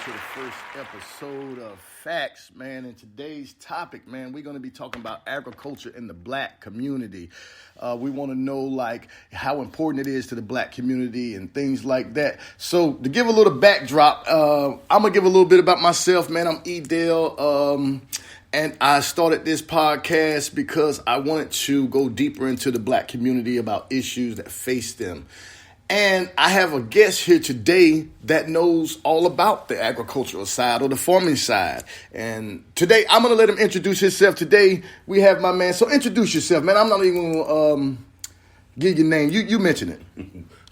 to the first episode of Facts, man. And today's topic, man, we're going to be talking about agriculture in the black community. We want to know, like, how important it is to the black community and things like that. So to give a little backdrop, I'm going to give a little bit about myself, man. I'm Edel, and I started this podcast because I wanted to go deeper into the black community about issues that face them. And I have a guest here today that knows all about the agricultural side or the farming side. And today, I'm going to let him introduce himself. Today, we have my man. So introduce yourself, man. I'm not even going to give your name. You mention it.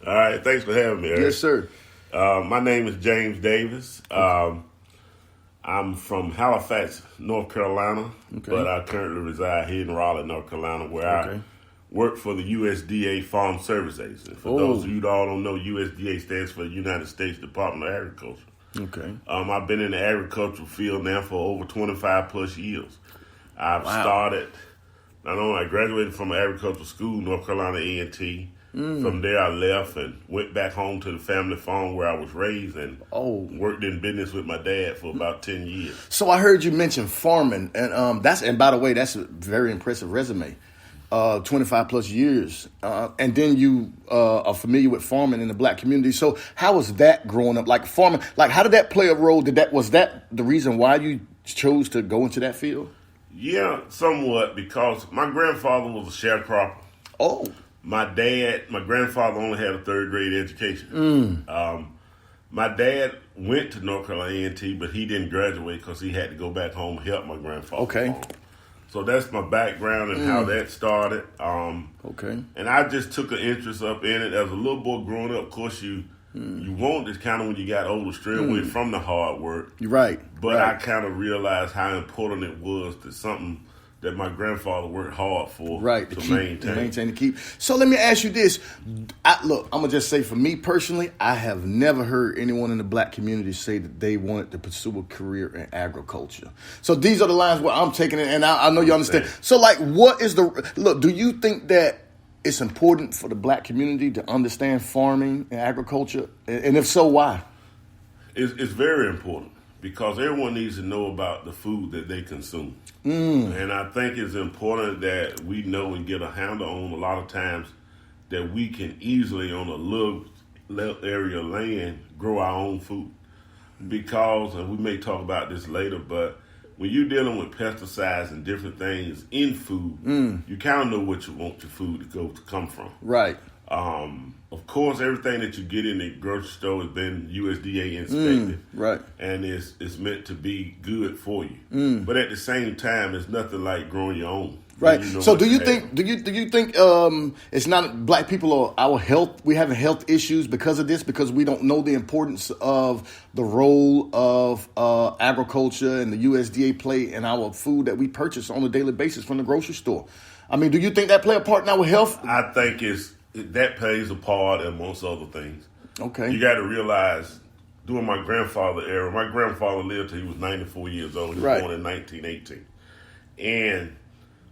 All right. Thanks for having me, Eric. Yes, sir. My name is James Davis. I'm from Halifax, North Carolina, but I currently reside here in Raleigh, North Carolina, where I work for the USDA Farm Service Agency. For those of you that all don't know, USDA stands for the United States Department of Agriculture. Okay. I've been in the agricultural field now for over 25 plus years. I've started, not only I graduated from an agricultural school, North Carolina A&T. From there, I left and went back home to the family farm where I was raised and worked in business with my dad for about 10 years. So I heard you mention farming, and by the way, that's a very impressive resume. 25 plus years, and then you are familiar with farming in the black community. So how was that growing up? Like farming, like how did that play a role? Was that the reason why you chose to go into that field? Yeah, somewhat, because my grandfather was a sharecropper. Oh. My grandfather only had a third grade education. My dad went to North Carolina A&T, but he didn't graduate because he had to go back home and help my grandfather. Okay. Farm. So that's my background and how that started. And I just took an interest up in it. As a little boy growing up, of course, you want this kind of when you got older, stray away from the hard work. Right. But I kind of realized how important it was to something that my grandfather worked hard for to maintain. To keep. So let me ask you this. I'm going to just say for me personally, I have never heard anyone in the black community say that they wanted to pursue a career in agriculture. So these are the lines where I'm taking it, and I know you understand. So like, do you think that it's important for the black community to understand farming and agriculture? And if so, why? It's very important because everyone needs to know about the food that they consume. And I think it's important that we know and get a handle on a lot of times that we can easily on a little area of land grow our own food. Because, and we may talk about this later, but when you're dealing with pesticides and different things in food, you kind of know what you want your food to come from. Right. Of course, everything that you get in the grocery store has been USDA inspected, right, and it's meant to be good for you. But at the same time, it's nothing like growing your own. Right. So, do you think it's not black people or our health? We having health issues because of this, because we don't know the importance of the role of agriculture and the USDA play in our food that we purchase on a daily basis from the grocery store. I mean, do you think that play a part in our health? I think that plays a part amongst other things. Okay. You got to realize, during my grandfather era, my grandfather lived till he was 94 years old. He was born in 1918. And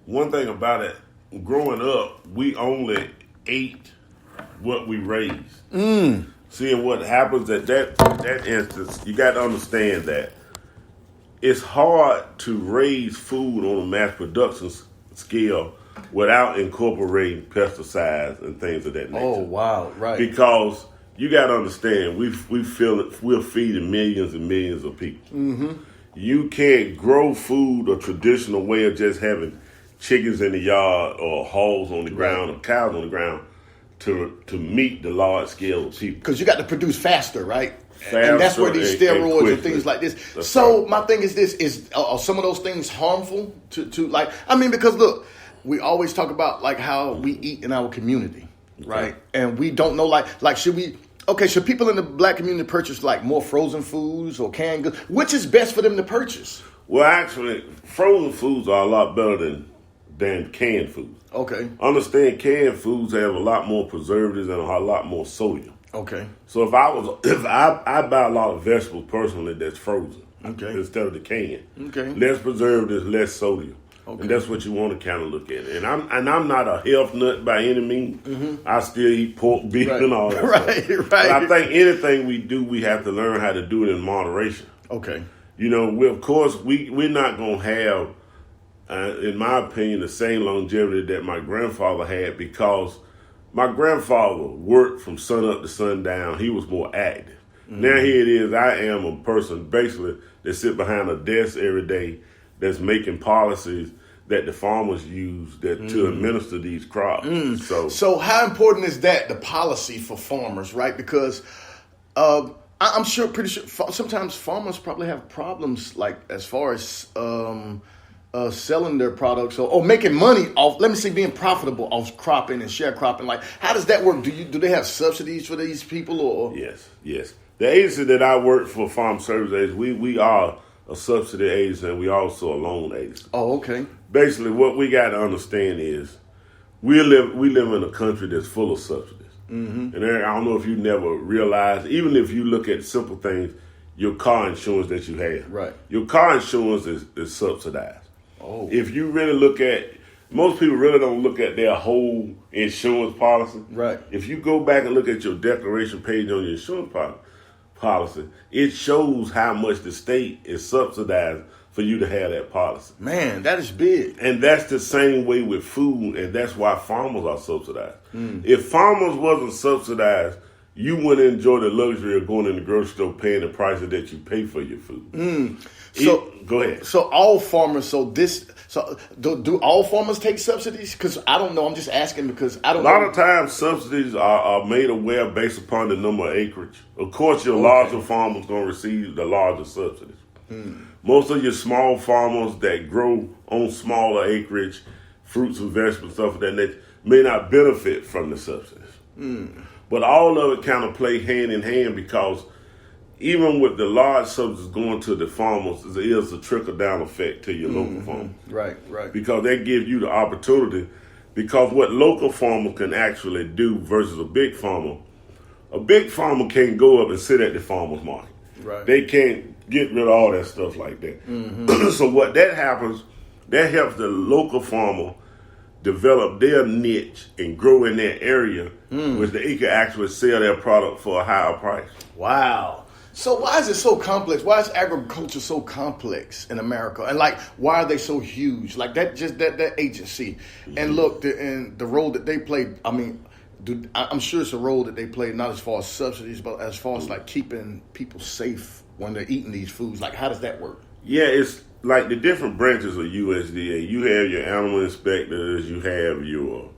one thing about it, growing up, we only ate what we raised. Seeing what happens at that instance, you got to understand that it's hard to raise food on a mass production scale without incorporating pesticides and things of that nature. Oh, wow, right. Because you got to understand, we're feeding millions and millions of people. You can't grow food a traditional way of just having chickens in the yard or hogs on the ground or cows on the ground to meet the large scale of people. Because you got to produce faster, right? And that's where these steroids and things like this. My thing is this, are some of those things harmful to like, I mean, because look, we always talk about like how we eat in our community, right? And we don't know should people in the black community purchase like more frozen foods or canned goods? Which is best for them to purchase? Well, actually, frozen foods are a lot better than canned foods. Okay. Understand, canned foods have a lot more preservatives and a lot more sodium. Okay. So if I buy a lot of vegetables personally that's frozen, instead of the canned. Okay. Less preservatives, less sodium. Okay. And that's what you want to kind of look at. And I'm not a health nut by any means. I still eat pork, beef, and all that stuff. Right. But I think anything we do, we have to learn how to do it in moderation. Okay. You know, we're not going to have, in my opinion, the same longevity that my grandfather had, because my grandfather worked from sun up to sundown. He was more active. Now here it is, I am a person basically that sit behind a desk every day that's making policies that the farmers use to administer these crops. So how important is that, the policy for farmers, right? Because I'm pretty sure sometimes farmers probably have problems, like as far as selling their products or making money off, being profitable off cropping and sharecropping. Like, how does that work? Do they have subsidies for these people? Or Yes. The agency that I work for, Farm Service Agency, we are a subsidy agency, and we also a loan agency. Oh, okay. Basically, what we got to understand is we live in a country that's full of subsidies. And Eric, I don't know if you never realized, even if you look at simple things, your car insurance that you have, right? Your car insurance is subsidized. Oh. If you really look at, most people really don't look at their whole insurance policy. Right. If you go back and look at your declaration page on your insurance policy, it shows how much the state is subsidized for you to have that policy. Man, that is big. And that's the same way with food, and that's why farmers are subsidized. If farmers wasn't subsidized, you wouldn't enjoy the luxury of going in the grocery store paying the prices that you pay for your food. Go ahead. So all farmers, do all farmers take subsidies? Because I don't know. I'm just asking because I don't know. A lot of times subsidies are made aware based upon the number of acreage. Of course, your larger farmers going to receive the larger subsidies. Most of your small farmers that grow on smaller acreage, fruits and vegetables, stuff like that, may not benefit from the subsidies. But all of it kind of play hand in hand, because even with the large subsidies going to the farmers, there is a trickle-down effect to your local farmers. Right. Because that gives you the opportunity, because what local farmers can actually do versus a big farmer can't go up and sit at the farmer's market. Right. They can't get rid of all that stuff like that. So what that happens, that helps the local farmer develop their niche and grow in that area, which they can actually sell their product for a higher price. Wow. So why is it so complex? Why is agriculture so complex in America? And like, why are they so huge? Like that agency. And look, the role that they play, I mean, I'm sure it's a role that they play, not as far as subsidies, but as far as like keeping people safe when they're eating these foods. Like, how does that work? Yeah, it's like the different branches of USDA. You have your animal inspectors, you have your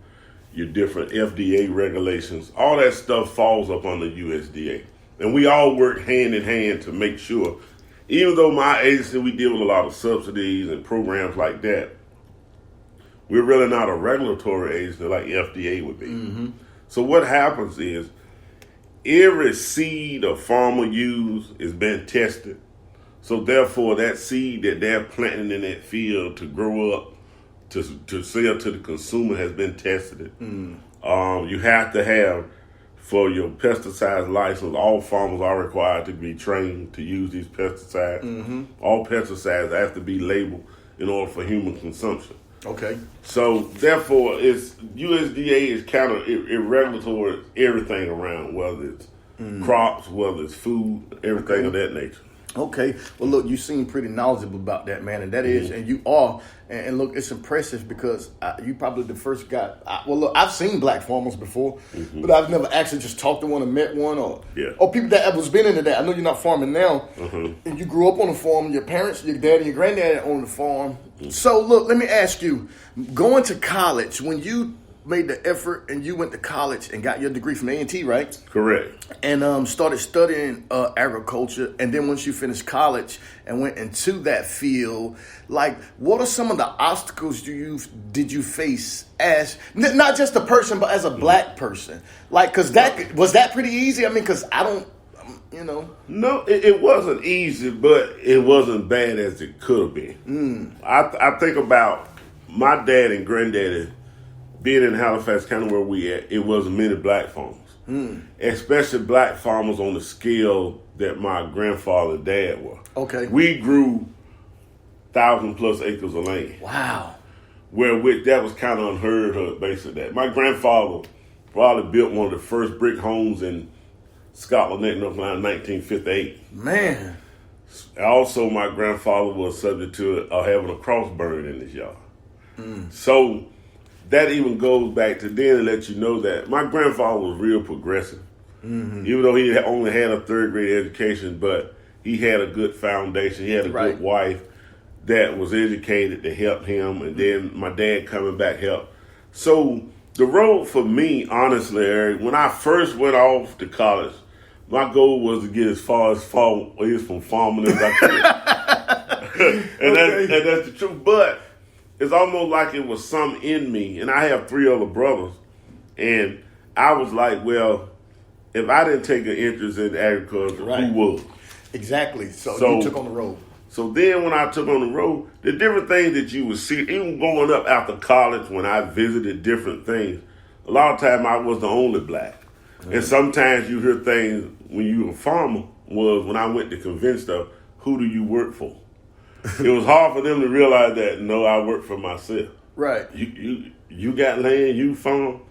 different FDA regulations. All that stuff falls up on the USDA. And we all work hand in hand to make sure, even though my agency, we deal with a lot of subsidies and programs like that, we're really not a regulatory agency like FDA would be. So what happens is, every seed a farmer uses is been tested. So therefore, that seed that they're planting in that field to grow up, to sell to the consumer, has been tested. You have to have, for your pesticide license, all farmers are required to be trained to use these pesticides. All pesticides have to be labeled in order for human consumption. Okay. So therefore, USDA is kind of irregular towards everything around, whether it's crops, whether it's food, everything of that nature. Okay. Well, look, you seem pretty knowledgeable about that, man, and that is, and you are. And look, it's impressive because you probably the first guy. Look, I've seen black farmers before, but I've never actually just talked to one or met one or people that was been into that. I know you're not farming now, and you grew up on a farm. Your parents, your dad and your granddad owned the farm. So look, let me ask you, going to college, when you made the effort and you went to college and got your degree from A&T, right? Correct. And started studying agriculture, and then once you finished college and went into that field, like, what are some of the obstacles did you face as not just a person, but as a black person? Like, cause was that pretty easy? I mean, cause I don't, No, it wasn't easy, but it wasn't bad as it could have been. I think about my dad and granddaddy being in Halifax, kind of where we at. It wasn't many black farmers, especially black farmers on the scale that my grandfather and dad were. Okay, we grew 1,000+ acres of land. Wow. Which that was kind of unheard of, basically. That my grandfather probably built one of the first brick homes in Scotland, North Carolina, in 1958. Man. Also, my grandfather was subject to having a cross burned in his yard. So that even goes back to then to let you know that my grandfather was real progressive. Even though he only had a third grade education, but he had a good foundation. He had a good wife that was educated to help him, and then my dad coming back helped. So the road for me, honestly, Eric, when I first went off to college, my goal was to get as far as from farming as I could. and that's the truth. But it's almost like it was something in me, and I have 3 other brothers, and I was like, well, if I didn't take an interest in agriculture, who would? Exactly. So you took on the road. So then when I took on the road, the different things that you would see, even going up after college when I visited different things, a lot of time I was the only black. And sometimes you hear things when you were a farmer was when I went to convince them, who do you work for? It was hard for them to realize that, no, I work for myself. Right. You got land, you farm.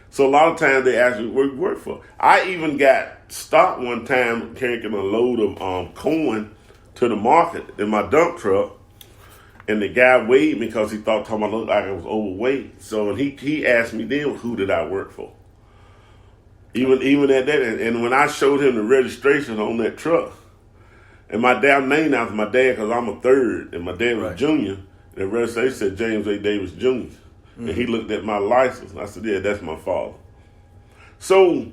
So a lot of times they ask me where you work for. I even got stopped one time carrying a load of corn to the market in my dump truck, and the guy weighed me because he thought I looked like I was overweight. So he asked me then, who did I work for? Even at that, and when I showed him the registration on that truck, and my dad named after my dad because I'm a third, and my dad was junior, and the registration said James A. Davis Jr. And he looked at my license, and I said, yeah, that's my father. So,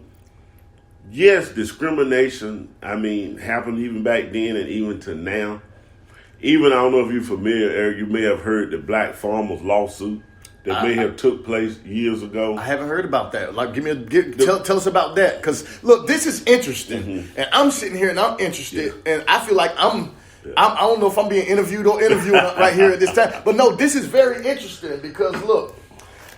yes, discrimination, happened even back then and even to now. Even, I don't know if you're familiar, Eric, you may have heard the Black Farmers lawsuit that may have took place years ago. I haven't heard about that. Like, tell us about that. Because, look, this is interesting. And I'm sitting here and I'm interested, and I feel like I don't know if I'm being interviewed or interviewing right here at this time. But no, this is very interesting because, look,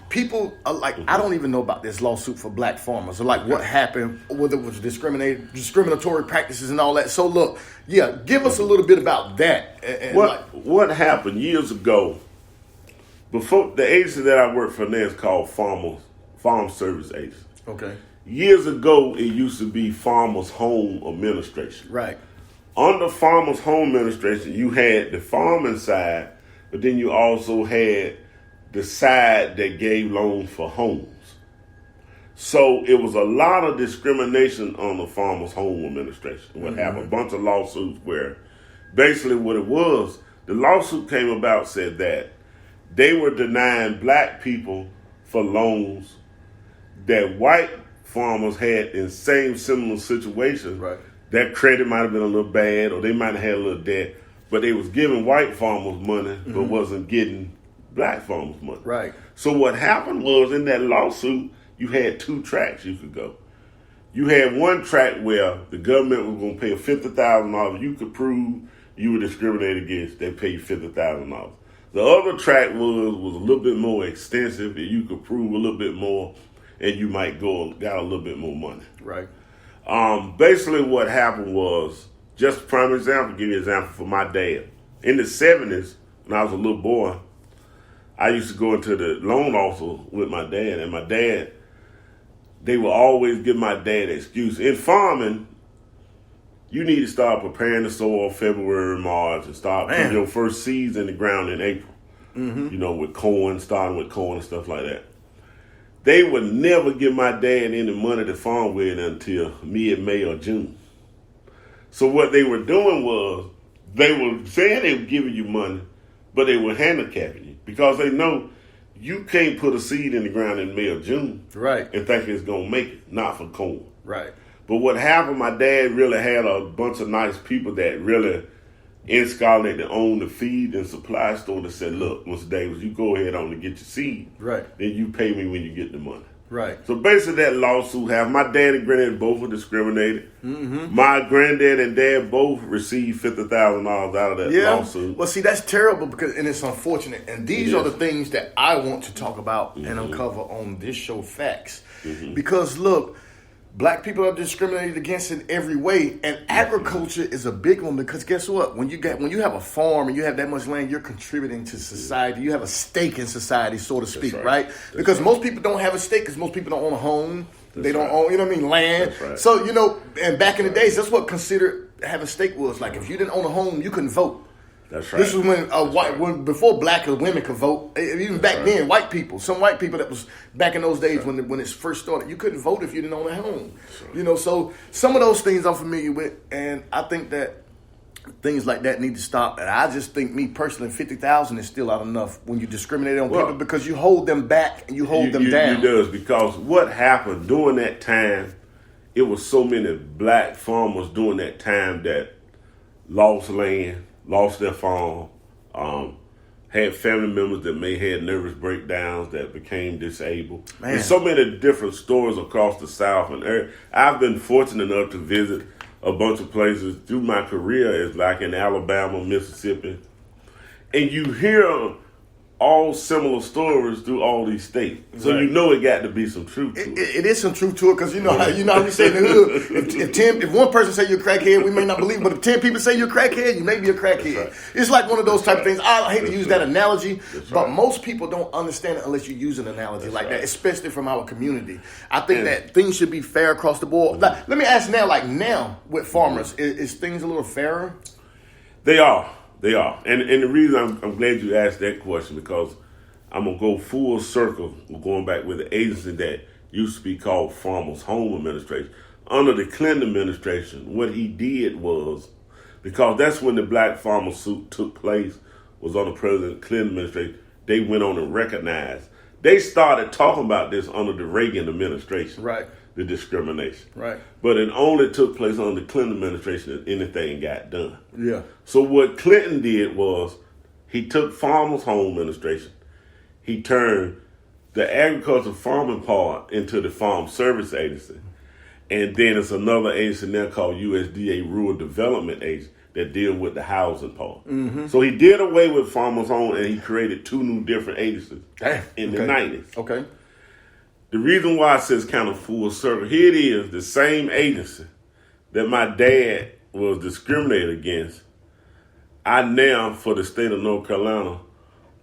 people are like, I don't even know about this lawsuit for black farmers or like what happened, whether it was discriminatory practices and all that. So, look, give us a little bit about that. And what happened years ago, before the agency that I work for now is called Farm Service Agency. Okay. Years ago, it used to be Farmers Home Administration. Right. Under Farmers Home Administration, you had the farming side, but then you also had the side that gave loans for homes. So it was a lot of discrimination on the Farmers Home Administration. What happened? A bunch of lawsuits where basically what it was, the lawsuit came about said that they were denying black people for loans that white farmers had in same similar situations. Right. That credit might have been a little bad, or they might have had a little debt, but they was giving white farmers money, but wasn't getting black farmers money. Right. So what happened was in that lawsuit, you had 2 tracks you could go. You had one track where the government was going to pay $50,000. You could prove you were discriminated against. They pay you $50,000. The other track was a little bit more extensive, and you could prove a little bit more, and you might got a little bit more money. Right. Basically what happened was, just a prime example, give you an example for my dad. In the 70s, when I was a little boy, I used to go into the loan officer with my dad, and my dad, they would always give my dad an excuse. In farming, you need to start preparing the soil February, March, and start putting your first seeds in the ground in April. With corn, starting with corn and stuff like that. They would never give my dad any money to farm with until mid-May or June. So what they were doing was, they were saying they were giving you money, but they were handicapping you because they know you can't put a seed in the ground in May or June and think it's going to make it, not for corn. Right. But what happened, my dad really had a bunch of nice people that really in Scotland that owned the feed and supply store that said, look, Mr. Davis, you go ahead on to get your seed. Right. Then you pay me when you get the money. Right. So basically that lawsuit happened. My dad and granddad both were discriminated. My granddad and dad both received $50,000 out of that lawsuit. Well, see, that's terrible and it's unfortunate. And these are the things that I want to talk about and uncover on this show, Facts. Because, look, black people are discriminated against in every way, and agriculture is a big one because guess what? When you have a farm and you have that much land, you're contributing to society. You have a stake in society, so to speak, right? Because most people don't have a stake because most people don't own a home. They don't own, land. That's right. So, and back in the days, that's what considered having stake was. Like, if you didn't own a home, you couldn't vote. That's right. This was when before black women could vote. Even back then, white people, some white people that was back in those days when it first started, you couldn't vote if you didn't own a home. You know, so some of those things I'm familiar with, and I think that things like that need to stop. And I just think, me personally, 50,000 is still not enough when you discriminate on people, because you hold them back and you hold them down. It does, because what happened during that time, it was so many black farmers during that time that lost land, lost their farm, had family members that may had nervous breakdowns, that became disabled. Man. There's so many different stories across the South, and I've been fortunate enough to visit a bunch of places through my career, as like in Alabama, Mississippi, and you hear all similar stories through all these states. So you know it got to be some truth to it. It is some truth to it, because you know how we say in the hood, if one person say you're a crackhead, we may not believe, but if 10 people say you're a crackhead, you may be a crackhead. Right. It's like one of those type of things. I hate to use that analogy, but most people don't understand it unless you use an analogy like that, especially from our community. I think that things should be fair across the board. Like, let me ask now with farmers, is things a little fairer? They are. They are. And the reason I'm glad you asked that question, because I'm going to go full circle, going back with the agency that used to be called Farmers Home Administration. Under the Clinton administration, what he did was, because that's when the black farmer suit took place, was under President Clinton administration, they went on and recognized. They started talking about this under the Reagan administration. Right. The discrimination. Right. But it only took place under the Clinton administration that anything got done. Yeah. So what Clinton did was, he took Farmers Home Administration, he turned the agricultural farming part into the Farm Service Agency, and then it's another agency now called USDA Rural Development Agency that deal with the housing part. Mm-hmm. So he did away with Farmers Home, and he created two new different agencies in the 90s. Okay. The reason why I says kind of full circle, here it is, the same agency that my dad was discriminated against, I now, for the state of North Carolina,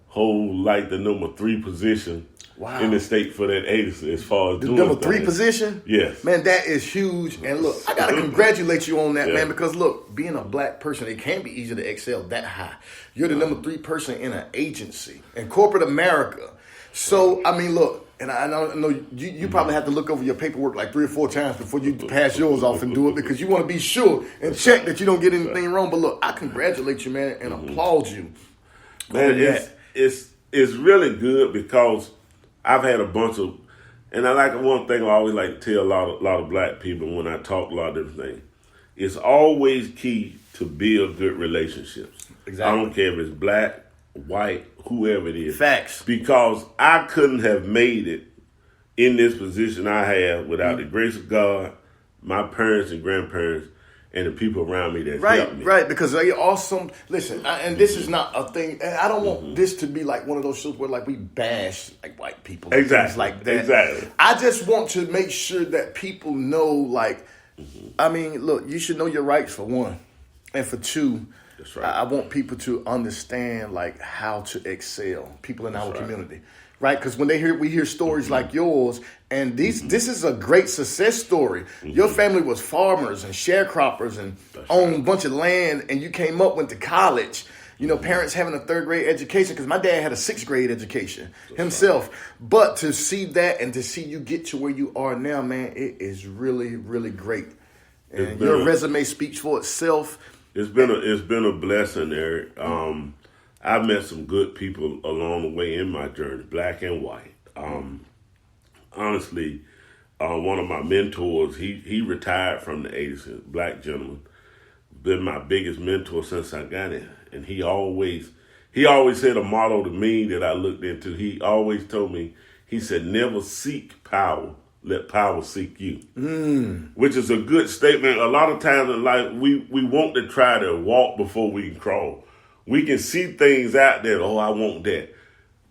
hold like the number 3 position in the state for that agency as far as the doing number things. 3 position? Yes. Man, that is huge. And look, I got to congratulate you on that, man, because look, being a black person, it can't be easy to excel that high. You're the number 3 person in an agency, in corporate America. So, I mean, look, and I know you probably have to look over your paperwork like 3 or 4 times before you pass yours off and do it, because you want to be sure and check that you don't get anything wrong. But look, I congratulate you, man, and applaud you. Man, it's really good, because I've had a bunch of, and I like one thing I always like to tell a lot of black people when I talk a lot of different things. It's always key to build good relationships. Exactly. I don't care if it's black, white, whoever it is. Facts. Because I couldn't have made it in this position I have without the grace of God, my parents and grandparents, and the people around me that helped me. Right, because they awesome. Listen, and this is not a thing. I don't want this to be like one of those shows where like we bash like white people, things like that. Exactly. I just want to make sure that people know, like, I mean, look, you should know your rights for one, and for two, that's right. I want people to understand like how to excel. People in our community. Right, because when we hear stories like yours, and this is a great success story. Your family was farmers and sharecroppers and owned a bunch of land, and you came up, went to college. You know, parents having a 3rd grade education, because my dad had a 6th grade education himself. But to see that and to see you get to where you are now, man, it is really, really great. And your resume speaks for itself. It's been a blessing, Eric. I've met some good people along the way in my journey, black and white. Honestly, one of my mentors, he retired from the agency, black gentleman, been my biggest mentor since I got in. And he always said a motto to me that I looked into. He always told me, he said, never seek power, let power seek you. Which is a good statement. A lot of times in life, we want to try to walk before we can crawl. We can see things out there, oh, I want that.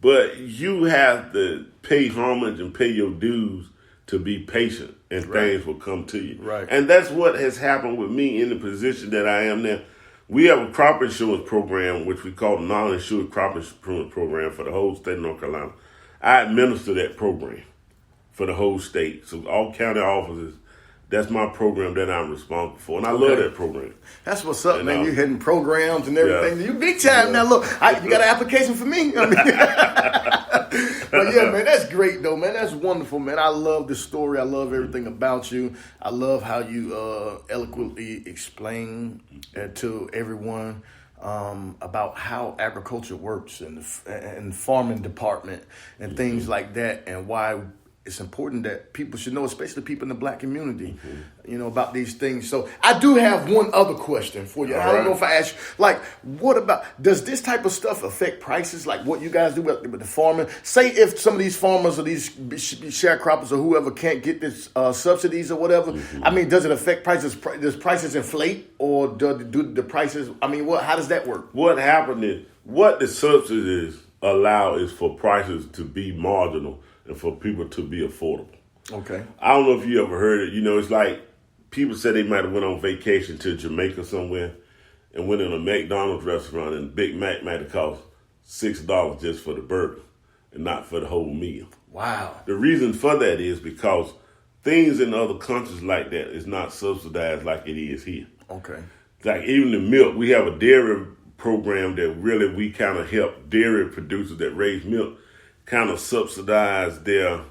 But you have to pay homage and pay your dues to be patient, and things will come to you. Right. And that's what has happened with me in the position that I am now. We have a crop insurance program, which we call the non-insured crop insurance program for the whole state of North Carolina. I administer that program for the whole state. So all county offices, That's my program that I'm responsible for, and I love that program. That's what's up, man. You're hitting programs and everything. You big time now. Look, you got an application for me? I mean, but yeah, man, that's great though, man. That's wonderful, man. I love this story. I love everything about you. I love how you eloquently explain to everyone about how agriculture works and the farming department and things like that, and why it's important that people should know, especially people in the black community, about these things. So I do have one other question for you. I don't know if I asked you, like, what about, does this type of stuff affect prices? Like what you guys do with the farming? Say if some of these farmers or these sharecroppers or whoever can't get this subsidies or whatever, I mean, does it affect prices? Does prices inflate, or do the prices, I mean, how does that work? What happened is, what the subsidies allow is for prices to be marginal and for people to be affordable. Okay. I don't know if you ever heard it. It's like people said they might have went on vacation to Jamaica somewhere and went in a McDonald's restaurant, and Big Mac might have cost $6 just for the burger and not for the whole meal. Wow. The reason for that is because things in other countries like that is not subsidized like it is here. Okay. Like even the milk, we have a dairy program that really we kind of help dairy producers that raise milk kind of subsidize their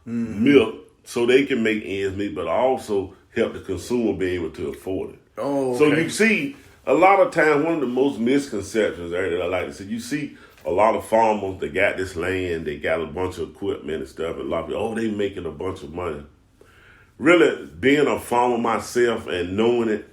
milk so they can make ends meet, but also help the consumer be able to afford it. Oh, okay. So you see, a lot of times, one of the most misconceptions that I like to say, you see a lot of farmers that got this land, they got a bunch of equipment and stuff, and a lot of people, they making a bunch of money. Really, being a farmer myself and knowing it,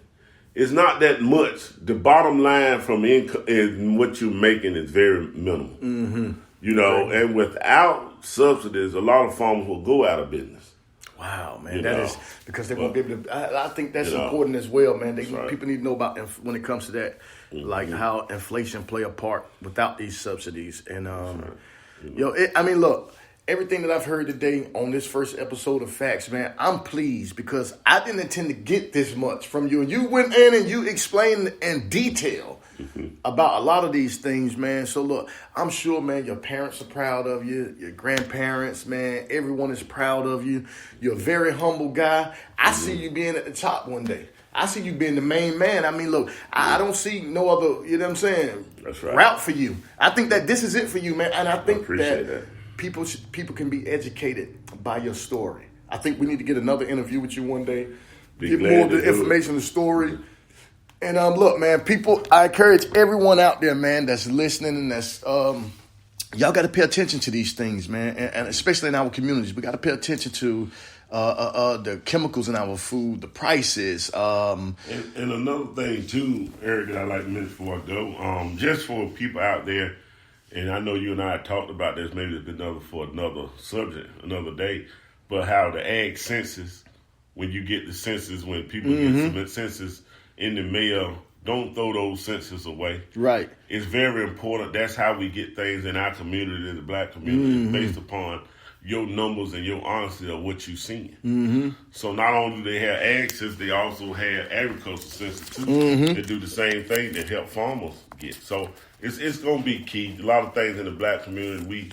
it's not that much. The bottom line from income is what you're making is very minimal. And without subsidies, a lot of farmers will go out of business. Wow, man, is because they won't be able to. I think that's important as well, man. People need to know about when it comes to that, like how inflation play a part without these subsidies. And look, everything that I've heard today on this first episode of Facts, man, I'm pleased because I didn't intend to get this much from you, and you went in and you explained in detail about a lot of these things, man. So look, I'm sure, man, your parents are proud of you. Your grandparents, man, everyone is proud of you. You're a very humble guy. I see you being at the top one day. I see you being the main man. I mean, look, I don't see no other, you know what I'm saying, That's right. route for you. I think that this is it for you, man. And I think that people can be educated by your story. I think we need to get another interview with you one day. Get more of the information, the story. And look, man, people, I encourage everyone out there, man, that's listening and that's y'all got to pay attention to these things, man, and especially in our communities, we got to pay attention to the chemicals in our food, the prices. And another thing too, Eric, that I like to mention before I go, just for people out there, and I know you and I talked about this, maybe for another subject, another day, but how the ag census, when you get the census, when people get some census in the mail, don't throw those census away. Right. It's very important. That's how we get things in our community, the black community, based upon your numbers and your honesty of what you're seeing. So not only do they have ag census, they also have agricultural census too. They do the same thing to help farmers get. So it's going to be key. A lot of things in the black community,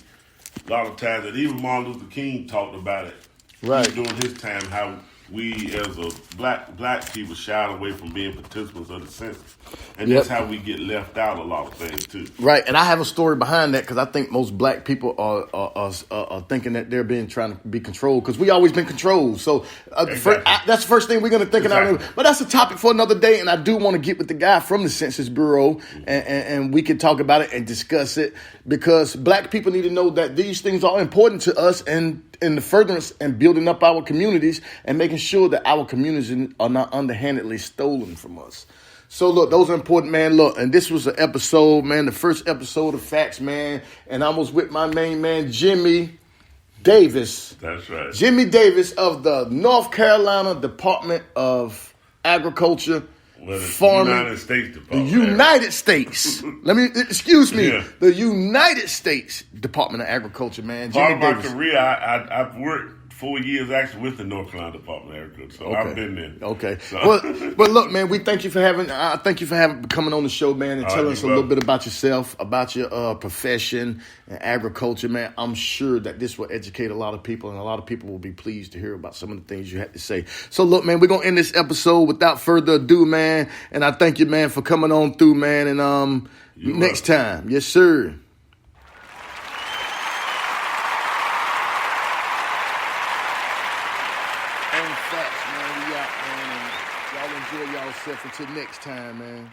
a lot of times, and even Martin Luther King talked about it during his time, how we as a black people shied away from being participants of the census. And that's how we get left out a lot of things too. Right, and I have a story behind that because I think most black people are thinking that they're trying to be controlled because we always been controlled. So that's the first thing we're going to think about. But that's a topic for another day, and I do want to get with the guy from the Census Bureau and we can talk about it and discuss it because black people need to know that these things are important to us and in the furtherance and building up our communities and making sure that our communities are not underhandedly stolen from us. So, look, those are important, man. Look, and this was an episode, man, the first episode of Facts, man. And I was with my main man, Jimmy Davis. That's right. Jimmy Davis of the North Carolina Department of Agriculture, Farming. United States Department. The United States. The United States Department of Agriculture, man. Part Jimmy of my Davis. career, I've worked 4 years actually with the North Carolina Department of Agriculture. So I've been there. Okay. So. Well, look, man, we thank you for coming on the show, man, and telling us a little bit about yourself, about your profession and agriculture, man. I'm sure that this will educate a lot of people, and a lot of people will be pleased to hear about some of the things you had to say. So, look, man, we're gonna end this episode without further ado, man. And I thank you, man, for coming on through, man. And next time, yes, sir. Facts, man. We out, man. And y'all enjoy yourself until next time, man.